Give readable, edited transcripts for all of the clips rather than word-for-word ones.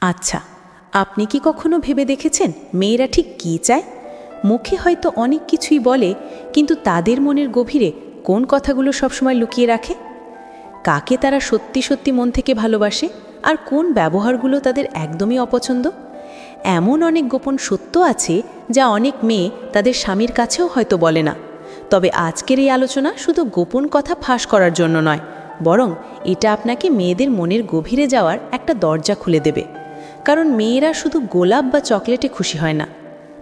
আচ্ছা, আপনি কি কখনো ভেবে দেখেছেন মেয়েরা ঠিক কী চায়? মুখে হয়তো অনেক কিছুই বলে, কিন্তু তাদের মনের গভীরে কোন কথাগুলো সবসময় লুকিয়ে রাখে? কাকে তারা সত্যি সত্যি মন থেকে ভালোবাসে, আর কোন ব্যবহারগুলো তাদের একদমই অপছন্দ? এমন অনেক গোপন সত্য আছে যা অনেক মেয়ে তাদের স্বামীর কাছেও হয়তো বলে না। তবে আজকের এই আলোচনা শুধু গোপন কথা ফাঁস করার জন্য নয়, বরং এটা আপনাকে মেয়েদের মনের গভীরে যাওয়ার একটা দরজা খুলে দেবে। কারণ মেয়েরা শুধু গোলাপ বা চকলেটে খুশি হয় না,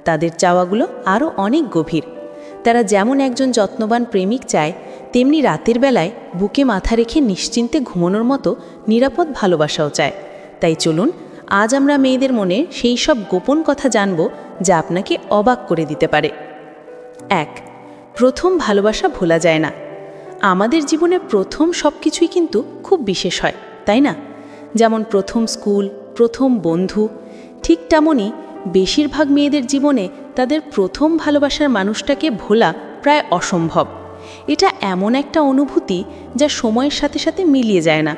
তাদের চাওয়াগুলো আরও অনেক গভীর। তারা যেমন একজন যত্নবান প্রেমিক চায়, তেমনি রাতের বেলায় বুকে মাথা রেখে নিশ্চিন্তে ঘুমানোর মতো নিরাপদ ভালোবাসাও চায়। তাই চলুন, আজ আমরা মেয়েদের মনে সেই সব গোপন কথা জানব যা আপনাকে অবাক করে দিতে পারে। 1. প্রথম ভালোবাসা ভোলা যায় না। আমাদের জীবনে প্রথম সব কিছুই কিন্তু খুব বিশেষ হয়, তাই না? যেমন প্রথম স্কুল, প্রথম বন্ধু। ঠিক তেমনই বেশিরভাগ মেয়েদের জীবনে তাদের প্রথম ভালোবাসার মানুষটাকে ভোলা প্রায় অসম্ভব। এটা এমন একটা অনুভূতি যা সময়ের সাথে সাথে মিলিয়ে যায় না,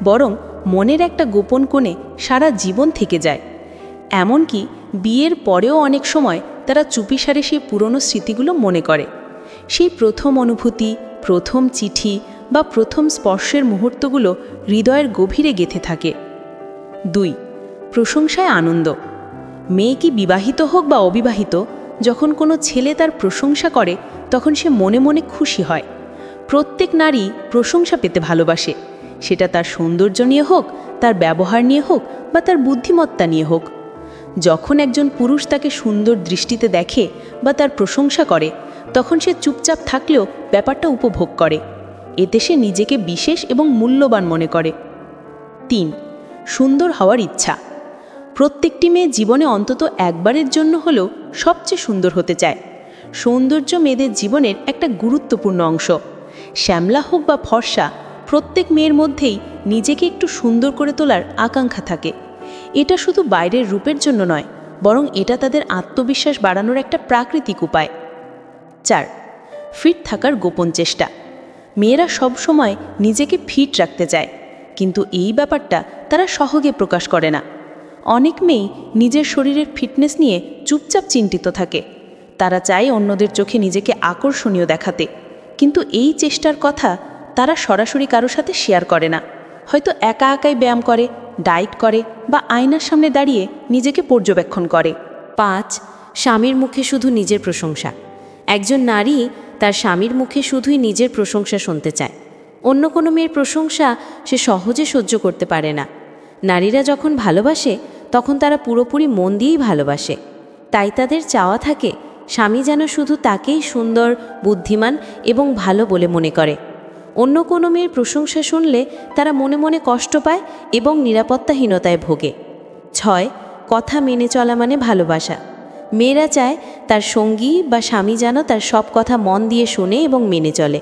বরং মনের একটা গোপন কোণে সারা জীবন থেকে যায়। এমনকি বিয়ের পরেও অনেক সময় তারা চুপিসারে সেই পুরনো স্মৃতিগুলো মনে করে। সেই প্রথম অনুভূতি, প্রথম চিঠি বা প্রথম স্পর্শের মুহূর্তগুলো হৃদয়ের গভীরে গেঁথে থাকে। 2. প্রশংসায় আনন্দ। মেয়ে কি বিবাহিত হোক বা অবিবাহিত, যখন কোনো ছেলে তার প্রশংসা করে তখন সে মনে মনে খুশি হয়। প্রত্যেক নারী প্রশংসা পেতে ভালোবাসে, সেটা তার সৌন্দর্য নিয়ে হোক, তার ব্যবহার নিয়ে হোক বা তার বুদ্ধিমত্তা নিয়ে হোক। যখন একজন পুরুষ তাকে সুন্দর দৃষ্টিতে দেখে বা তার প্রশংসা করে, তখন সে চুপচাপ থাকলেও ব্যাপারটা উপভোগ করে। এতে সে নিজেকে বিশেষ এবং মূল্যবান মনে করে। 3. সুন্দর হওয়ার ইচ্ছা। প্রত্যেকটি মেয়ে জীবনে অন্তত একবারের জন্য হলেও সবচেয়ে সুন্দর হতে চায়। সৌন্দর্য মেয়েদের জীবনের একটা গুরুত্বপূর্ণ অংশ। শ্যামলা হোক বা ফর্সা, প্রত্যেক মেয়ের মধ্যেই নিজেকে একটু সুন্দর করে তোলার আকাঙ্ক্ষা থাকে। এটা শুধু বাইরের রূপের জন্য নয়, বরং এটা তাদের আত্মবিশ্বাস বাড়ানোর একটা প্রাকৃতিক উপায়। 4. ফিট থাকার গোপন চেষ্টা। মেয়েরা সবসময় নিজেকে ফিট রাখতে চায়, কিন্তু এই ব্যাপারটা তারা সহজে প্রকাশ করে না। অনেক মেয়েই নিজের শরীরের ফিটনেস নিয়ে চুপচাপ চিন্তিত থাকে। তারা চায় অন্যদের চোখে নিজেকে আকর্ষণীয় দেখাতে, কিন্তু এই চেষ্টার কথা তারা সরাসরি কারোর সাথে শেয়ার করে না। হয়তো একা একাই ব্যায়াম করে, ডায়েট করে বা আয়নার সামনে দাঁড়িয়ে নিজেকে পর্যবেক্ষণ করে। 5. স্বামীর মুখে শুধু নিজের প্রশংসা। একজন নারী তার স্বামীর মুখে শুধুই নিজের প্রশংসা শুনতে চায়। অন্য কোনো মেয়ের প্রশংসা সে সহজে সহ্য করতে পারে না। নারীরা যখন ভালোবাসে তখন তারা পুরোপুরি মন দিয়েই ভালোবাসে। তাই তাদের চাওয়া থাকে স্বামী যেন শুধু তাকেই সুন্দর, বুদ্ধিমান এবং ভালো বলে মনে করে। অন্য কোনো মেয়ের প্রশংসা শুনলে তারা মনে মনে কষ্ট পায় এবং নিরাপত্তাহীনতায় ভোগে। 6. কথা মেনে চলা মানে ভালোবাসা। মেয়েরা চায় তার সঙ্গী বা স্বামী যেন তার সব কথা মন দিয়ে শোনে এবং মেনে চলে।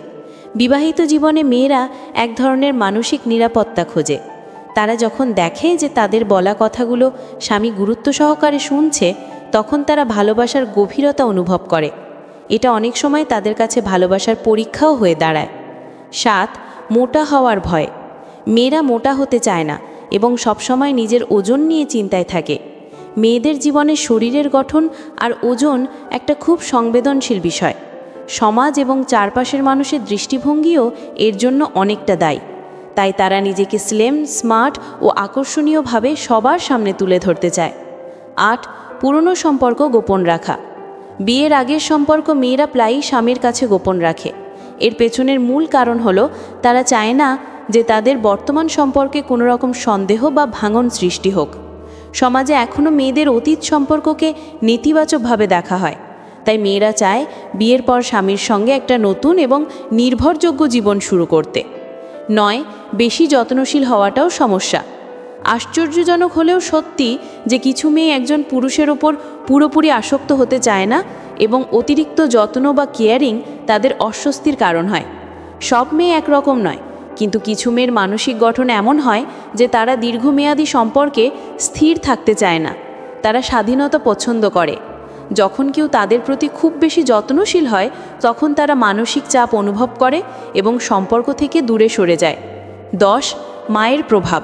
বিবাহিত জীবনে মেয়েরা এক ধরনের মানসিক নিরাপত্তা খোঁজে। তারা যখন দেখে যে তাদের বলা কথাগুলো স্বামী গুরুত্ব সহকারে শুনছে, তখন তারা ভালোবাসার গভীরতা অনুভব করে। এটা অনেক সময় তাদের কাছে ভালোবাসার পরীক্ষাও হয়ে দাঁড়ায়। 7. মোটা হওয়ার ভয়। মেয়েরা মোটা হতে চায় না এবং সবসময় নিজের ওজন নিয়ে চিন্তায় থাকে। মেয়েদের জীবনে শরীরের গঠন আর ওজন একটা খুব সংবেদনশীল বিষয়। সমাজ এবং চারপাশের মানুষের দৃষ্টিভঙ্গিও এর জন্য অনেকটা দায়ী। তাই তারা নিজেকে স্লিম, স্মার্ট ও আকর্ষণীয়ভাবে সবার সামনে তুলে ধরতে চায়। 8. পুরনো সম্পর্ক গোপন রাখা। বিয়ের আগের সম্পর্ক মেয়েরা প্রায়ই স্বামীর কাছে গোপন রাখে। এর পেছনের মূল কারণ হলো তারা চায় না যে তাদের বর্তমান সম্পর্কে কোনো রকম সন্দেহ বা ভাঙন সৃষ্টি হোক। সমাজে এখনও মেয়েদের অতীত সম্পর্ককে নেতিবাচকভাবে দেখা হয়। তাই মেয়েরা চায় বিয়ের পর স্বামীর সঙ্গে একটা নতুন এবং নির্ভরযোগ্য জীবন শুরু করতে। 9. বেশি যত্নশীল হওয়াটাও সমস্যা। আশ্চর্যজনক হলেও সত্যি যে কিছু মেয়ে একজন পুরুষের ওপর পুরোপুরি আসক্ত হতে চায় না এবং অতিরিক্ত যত্ন বা কেয়ারিং তাদের অস্বস্তির কারণ হয়। সব মেয়ে একরকম নয়, কিন্তু কিছু মেয়ের মানসিক গঠন এমন হয় যে তারা দীর্ঘমেয়াদী সম্পর্কে স্থির থাকতে চায় না। তারা স্বাধীনতা পছন্দ করে। যখন কেউ তাদের প্রতি খুব বেশি যত্নশীল হয়, তখন তারা মানসিক চাপ অনুভব করে এবং সম্পর্ক থেকে দূরে সরে যায়। 10. মায়ের প্রভাব।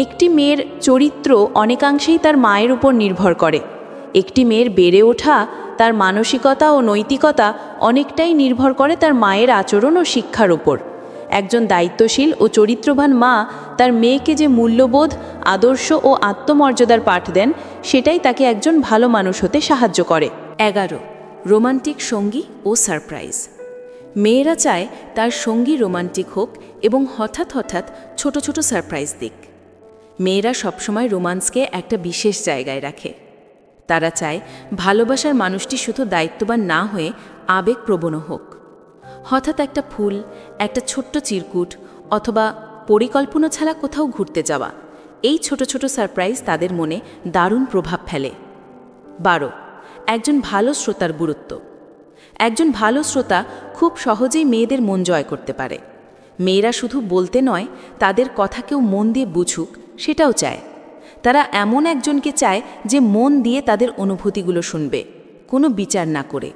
একটি মেয়ের চরিত্র অনেকাংশেই তার মায়ের উপর নির্ভর করে। একটি মেয়ের বেড়ে ওঠা, তার মানসিকতা ও নৈতিকতা অনেকটাই নির্ভর করে তার মায়ের আচরণ ও শিক্ষার উপর। একজন দায়িত্বশীল ও চরিত্রবান মা তার মেয়েকে যে মূল্যবোধ, আদর্শ ও আত্মমর্যাদার পাঠ দেন, সেটাই তাকে একজন ভালো মানুষ হতে সাহায্য করে। 11. রোমান্টিক সঙ্গী ও সারপ্রাইজ। মেয়েরা চায় তার সঙ্গী রোমান্টিক হোক এবং হঠাৎ হঠাৎ ছোট ছোট সারপ্রাইজ দিক। মেয়েরা সবসময় রোমান্সকে একটা বিশেষ জায়গায় রাখে। তারা চায় ভালোবাসার মানুষটি শুধু দায়িত্ববান না হয়ে আবেগপ্রবণ হোক। হঠাৎ একটা ফুল, একটা ছোট্ট চিরকুট অথবা পরিকল্পনা ছাড়া কোথাও ঘুরতে যাওয়া, এই ছোট ছোট সারপ্রাইজ তাদের মনে দারুণ প্রভাব ফেলে। 12. একজন ভালো শ্রোতার গুরুত্ব। একজন ভালো শ্রোতা খুব সহজেই মেয়েদের মন জয় করতে পারে। মেয়েরা শুধু বলতে নয়, তাদের কথা কেউ মন দিয়ে বুঝুক সেটাও চায়। তারা এমন একজনকে চায় যে মন দিয়ে তাদের অনুভূতিগুলো শুনবে, কোনো বিচার না করে।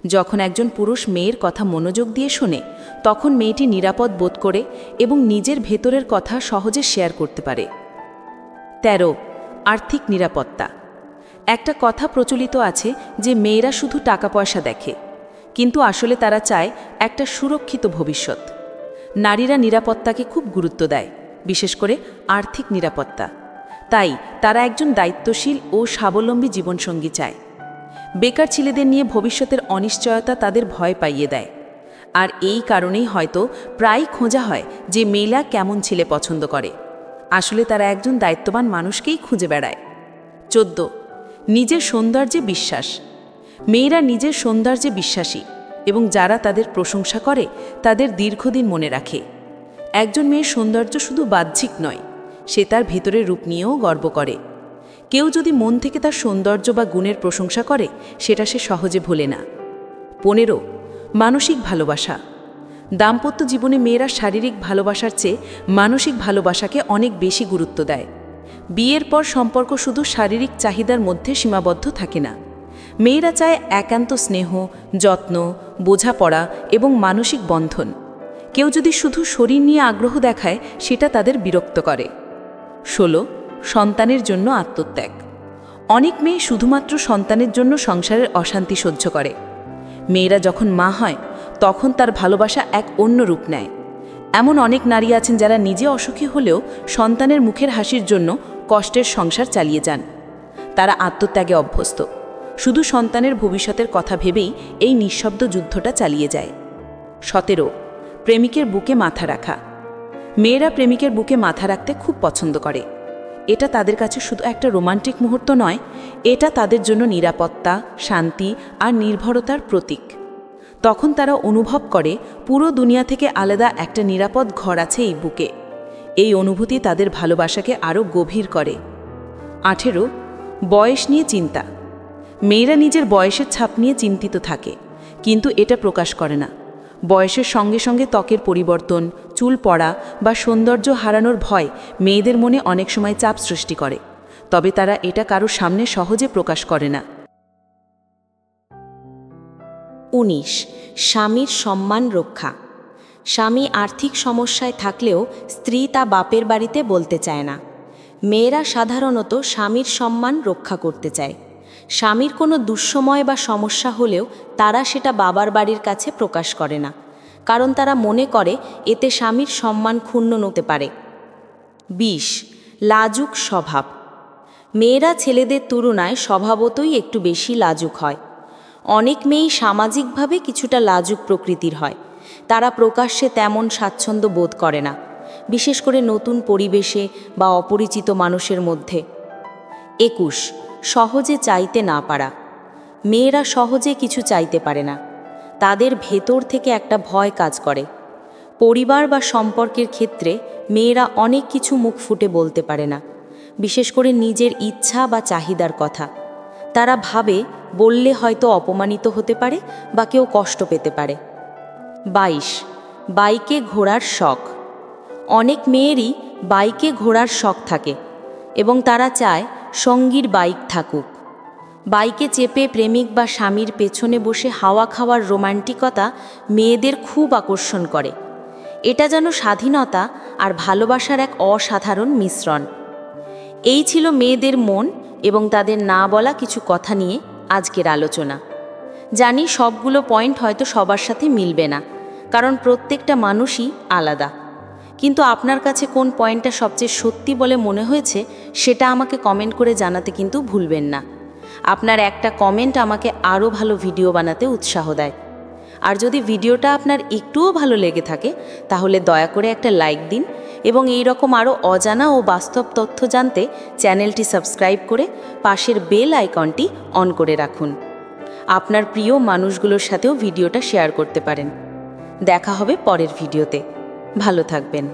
যখন একজন পুরুষ মেয়ের কথা মনোযোগ দিয়ে শোনে, তখন মেয়েটি নিরাপদ বোধ করে এবং নিজের ভেতরের কথা সহজে শেয়ার করতে পারে। 13. আর্থিক নিরাপত্তা। একটা কথা প্রচলিত আছে যে মেয়েরা শুধু টাকা পয়সা দেখে, কিন্তু আসলে তারা চায় একটা সুরক্ষিত ভবিষ্যৎ। নারীরা নিরাপত্তাকে খুব গুরুত্ব দেয়, বিশেষ করে আর্থিক নিরাপত্তা। তাই তারা একজন দায়িত্বশীল ও স্বাবলম্বী জীবনসঙ্গী চায়। বেকার ছেলেদের নিয়ে ভবিষ্যতের অনিশ্চয়তা তাদের ভয় পাইয়ে দেয়। আর এই কারণেই হয়তো প্রায় খোঁজা হয় যে মেয়েরা কেমন ছেলে পছন্দ করে। আসলে তারা একজন দায়িত্ববান মানুষকেই খুঁজে বেড়ায়। 14. নিজের সৌন্দর্যে বিশ্বাস। মেয়েরা নিজের সৌন্দর্যে বিশ্বাসী এবং যারা তাদের প্রশংসা করে তাদের দীর্ঘদিন মনে রাখে। একজন মেয়ের সৌন্দর্য শুধু বাহ্যিক নয়, সে তার ভেতরের রূপ নিয়েও গর্ব করে। কেউ যদি মন থেকে তার সৌন্দর্য বা গুণের প্রশংসা করে, সেটা সে সহজে ভোলে না। 15. মানসিক ভালোবাসা। দাম্পত্য জীবনে মেয়েরা শারীরিক ভালোবাসার চেয়ে মানসিক ভালোবাসাকে অনেক বেশি গুরুত্ব দেয়। বিয়ের পর সম্পর্ক শুধু শারীরিক চাহিদার মধ্যে সীমাবদ্ধ থাকে না। মেয়েরা চায় একান্ত স্নেহ, যত্ন, বোঝাপড়া এবং মানসিক বন্ধন। কেউ যদি শুধু শরীর নিয়ে আগ্রহ দেখায়, সেটা তাদের বিরক্ত করে। 16. সন্তানের জন্য আত্মত্যাগ। অনেক মেয়ে শুধুমাত্র সন্তানের জন্য সংসারের অশান্তি সহ্য করে। মেয়েরা যখন মা হয়, তখন তার ভালোবাসা এক অন্য রূপ নেয়। এমন অনেক নারী আছেন যারা নিজে অসুখী হলেও সন্তানের মুখের হাসির জন্য কষ্টের সংসার চালিয়ে যান। তারা আত্মত্যাগে অভ্যস্ত, শুধু সন্তানের ভবিষ্যতের কথা ভেবেই এই নিঃশব্দ যুদ্ধটা চালিয়ে যায়। 17. প্রেমিকের বুকে মাথা রাখা। মেয়েরা প্রেমিকের বুকে মাথা রাখতে খুব পছন্দ করে। এটা তাদের কাছে শুধু একটা রোমান্টিক মুহূর্ত নয়, এটা তাদের জন্য নিরাপত্তা, শান্তি আর নির্ভরতার প্রতীক। তখন তারা অনুভব করে পুরো দুনিয়া থেকে আলাদা একটা নিরাপদ ঘর আছে এই বুকে। এই অনুভূতি তাদের ভালোবাসাকে আরও গভীর করে। 18. বয়স নিয়ে চিন্তা। মেয়েরা নিজের বয়সের ছাপ নিয়ে চিন্তিত থাকে, কিন্তু এটা প্রকাশ করে না। বয়সের সঙ্গে সঙ্গে ত্বকের পরিবর্তন, চুল পড়া বা সৌন্দর্য হারানোর ভয় মেয়েদের মনে অনেক সময় চাপ সৃষ্টি করে, তবে তারা এটা কারোর সামনে সহজে প্রকাশ করে না। 19. স্বামীর সম্মান রক্ষা। স্বামী আর্থিক সমস্যায় থাকলেও স্ত্রী তা বাপের বাড়িতে বলতে চায় না। মেয়েরা সাধারণত স্বামীর সম্মান রক্ষা করতে চায়। স্বামীর কোনো দুঃসময় বা সমস্যা হলেও তারা সেটা বাবার বাড়ির কাছে প্রকাশ করে না, কারণ তারা মনে করে এতে স্বামীর সম্মান ক্ষুণ্ণ হতে পারে। 20. লাজুক স্বভাব। মেয়েরা ছেলেদের তুলনায় স্বভাবতই একটু বেশি লাজুক হয়। অনেক মেয়েই সামাজিকভাবে কিছুটা লাজুক প্রকৃতির হয়। তারা প্রকাশ্যে তেমন স্বাচ্ছন্দ্য বোধ করে না, বিশেষ করে নতুন পরিবেশে বা অপরিচিত মানুষের মধ্যে। 21. সহজে চাইতে না পারা। মেয়েরা সহজে কিছু চাইতে পারে না। তাদের ভেতর থেকে একটা ভয় কাজ করে। পরিবার বা সম্পর্কের ক্ষেত্রে মেয়েরা অনেক কিছু মুখ ফুটে বলতে পারে না, বিশেষ করে নিজের ইচ্ছা বা চাহিদার কথা। তারা ভাবে বললে হয়তো অপমানিত হতে পারে বা কেউ কষ্ট পেতে পারে। 22. বাইকে ঘোরার শখ। অনেক মেয়েরই বাইকে ঘোরার শখ থাকে এবং তারা চায় সঙ্গীর বাইক থাকুক। বাইকে চেপে প্রেমিক বা স্বামীর পেছনে বসে হাওয়া খাওয়ার রোমান্টিকতা মেয়েদের খুব আকর্ষণ করে। এটা যেন স্বাধীনতা আর ভালোবাসার এক অসাধারণ মিশ্রণ। এই ছিল মেয়েদের মন এবং তাদের না বলা কিছু কথা নিয়ে আজকের আলোচনা। জানি সবগুলো পয়েন্ট হয়তো সবার সাথে মিলবে না, কারণ প্রত্যেকটা মানুষই আলাদা। কিন্তু আপনার কাছে কোন পয়েন্টটা সবচেয়ে সত্যি বলে মনে হয়েছে সেটা আমাকে কমেন্ট করে জানাতে কিন্তু ভুলবেন না। আপনার একটা কমেন্ট আমাকে আরও ভালো ভিডিও বানাতে উৎসাহ দেয়। আর যদি ভিডিওটা আপনার একটুও ভালো লেগে থাকে তাহলে দয়া করে একটা লাইক দিন এবং এই রকম আরও অজানা ও বাস্তব তথ্য জানতে চ্যানেলটি সাবস্ক্রাইব করে পাশের বেল আইকনটি অন করে রাখুন। আপনার প্রিয় মানুষগুলোর সাথেও ভিডিওটা শেয়ার করতে পারেন। দেখা হবে পরের ভিডিওতে। ভালো থাকবেন।